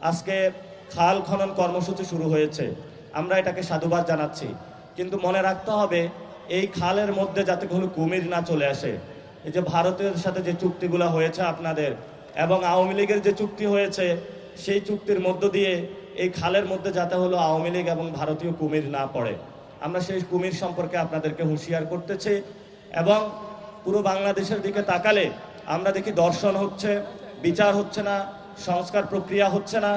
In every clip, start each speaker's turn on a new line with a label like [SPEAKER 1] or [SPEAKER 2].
[SPEAKER 1] আজকে খাল খনন কর্মসূচি শুরু হয়েছে, আমরা এটাকে সাধুবাদ জানাচ্ছি। কিন্তু মনে রাখতে হবে এই খালের মধ্যে যাতে কোনো কুমির না চলে আসে। এই যে ভারতের সাথে যে চুক্তিগুলো হয়েছে আপনাদের এবং আওয়ামী লীগের যে চুক্তি হয়েছে, সেই চুক্তির মধ্য দিয়ে এই খালের মধ্যে যাতে হলো আওয়ামী লীগ এবং ভারতীয় কুমির না পড়ে, আমরা সেই কুমির সম্পর্কে আপনাদেরকে হুঁশিয়ার করতেছি। এবং পুরো বাংলাদেশের দিকে তাকালে আমরা দেখি দর্শন হচ্ছে, বিচার হচ্ছে না, সংস্কার প্রক্রিয়া হচ্ছে না।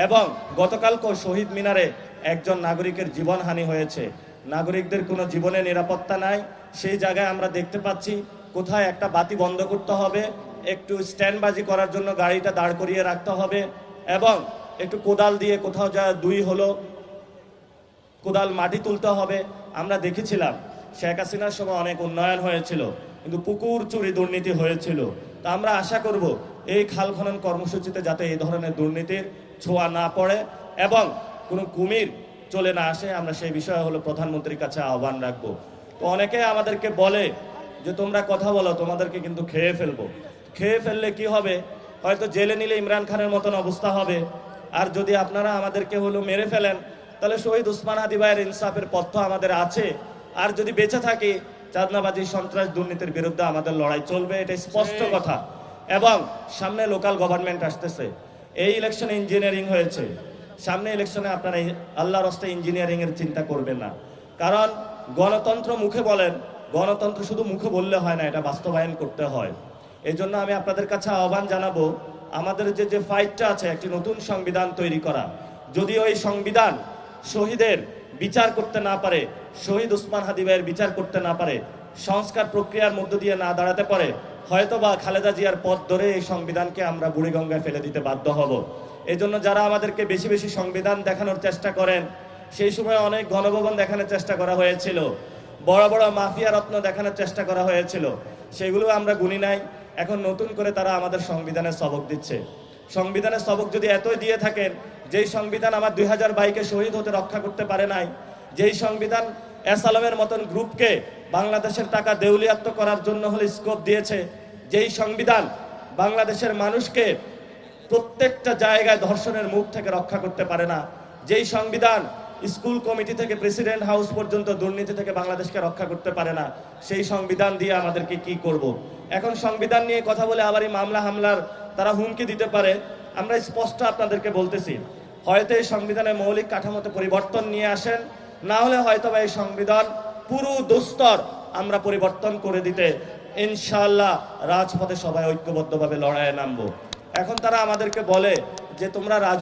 [SPEAKER 1] এবং গতকালকেও শহীদ মিনারে একজন নাগরিকের জীবনহানি হয়েছে, নাগরিকদের কোনো জীবনে নিরাপত্তা নাই। সেই জায়গায় আমরা দেখতে পাচ্ছি কোথায় একটা বাতি বন্ধ করতে হবে, একটু স্ট্যান্ডবাজি করার জন্য গাড়িটা দাঁড় করিয়ে রাখতে হবে, এবং একটু কোদাল দিয়ে কোথাও যা কোদাল মাটি তুলতে হবে। আমরা দেখেছিলাম শেখ হাসিনার সময় অনেক উন্নয়ন হয়েছিল, কিন্তু পুকুর চুরি দুর্নীতি হয়েছিল। তা আমরা আশা করব এই খাল খনন কর্মসূচিতে যাতে এই ধরনের দুর্নীতির ছোঁয়া না পড়ে এবং কোনো কুমির চলে না আসে, আমরা সেই বিষয়ে হলো প্রধানমন্ত্রীর কাছে আহ্বান রাখবো। তো অনেকে আমাদেরকে বলে যে তোমরা কথা বলো, তোমাদেরকে কিন্তু খেয়ে ফেলবো। খেয়ে ফেললে কি হবে? হয়তো জেলে নিলে ইমরান খানের মতন অবস্থা হবে। আর যদি আপনারা আমাদেরকে হলো মেরে ফেলেন, তাহলে শহীদ ওসমান হাদি ভাইয়ের ইনসাফের পথ আমাদের আছে। আর যদি বেঁচে থাকি, চাঁদনাবাজি সন্ত্রাস দুর্নীতির বিরুদ্ধে আমাদের লড়াই চলবে, এটা স্পষ্ট কথা। এবং সামনে লোকাল গভর্নমেন্ট আসতেছে, এই ইলেকশনে ইঞ্জিনিয়ারিং হয়েছে, সামনে ইলেকশনে আপনারা আল্লাহর রাস্তে ইঞ্জিনিয়ারিং এর চিন্তা করবেন না। কারণ গণতন্ত্র মুখে বলেন, গণতন্ত্র শুধু মুখে বললে হয় না, এটা বাস্তবায়ন করতে হয়। এই জন্য আমি আপনাদের কাছে আহ্বান জানাবো, আমাদের যে ফাইটটা আছে একটি নতুন সংবিধান তৈরি করা। যদি ওই সংবিধান শহীদের বিচার করতে না পারে, শহীদ ওসমান হাদি ভাইয়ের বিচার করতে না পারে, সংস্কার প্রক্রিয়ার মধ্য দিয়ে না দাঁড়াতে পারে, হয়তোবা খালেদা জিয়ার পথ ধরে এই সংবিধানকে আমরা বুড়িগঙ্গায় ফেলে দিতে বাধ্য হব। এই জন্য যারা আমাদেরকে বেশি বেশি সংবিধান দেখানোর চেষ্টা করেন, সেই সময় অনেক গণভবন দেখানোর চেষ্টা করা হয়েছিল, বড় বড় মাফিয়া রত্ন দেখানোর চেষ্টা করা হয়েছিল, সেগুলো আমরা গুনি নাই। এখন নতুন করে তারা আমাদের সংবিধানের সবক দিচ্ছে। সংবিধানের সবক যদি এতই দিয়ে থাকেন, যেই সংবিধান আমার 2022-কে শহীদ হতে রক্ষা করতে পারে নাই, যেই সংবিধান এসালামের মতন গ্রুপকে বাংলাদেশের টাকা দেউলিয়াত্ব করার জন্য হলে স্কোপ দিয়েছে, যেই সংবিধান বাংলাদেশের মানুষকে প্রত্যেকটা জায়গায় ধর্ষণের মুখ থেকে রক্ষা করতে পারে না, যেই সংবিধান স্কুল কমিটি থেকে প্রেসিডেন্ট হাউস পর্যন্ত দুর্নীতি থেকে বাংলাদেশকে রক্ষা করতে পারে না, সেই সংবিধান দিয়ে আমাদেরকে কি করব? এখন সংবিধান নিয়ে কথা বলে আবার এই মামলা হামলার তারা হুমকি দিতে পারে। আমরা স্পষ্ট আপনাদেরকে বলতেছি, হয়তো এই সংবিধানের মৌলিক কাঠামোতে পরিবর্তন নিয়ে আসেন, না হলে হয়তো এই সংবিধান পুরো দুস্তর আমরা পরিবর্তন করে দিতে ইনশাআল্লাহ রাজপথে সবাই ঐক্যবদ্ধভাবে লড়াইয়ে নামবো। এখন তারা আমাদেরকে বলে যে তোমরা